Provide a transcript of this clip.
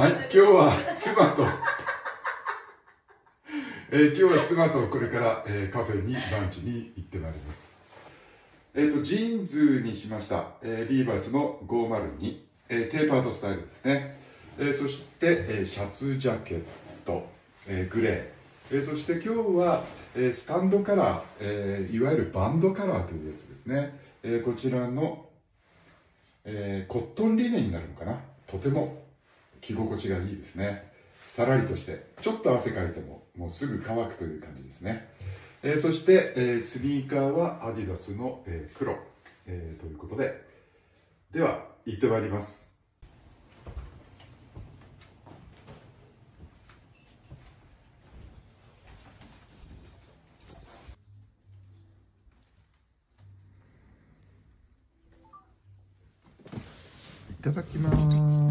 はい、今日は妻とこれから、カフェにランチに行ってまいります。ジーンズにしました。リーバイスの502、テーパードスタイルですね。そして、シャツジャケット、グレー。そして今日は、スタンドカラー、いわゆるバンドカラーというやつですね。こちらの、コットンリネンになるのかな。とても着心地がいいですね。さらりとして、ちょっと汗かいても、もうすぐ乾くという感じですね。そして、スニーカーはアディダスの、黒、ということで、では、行ってまいります。いただきます。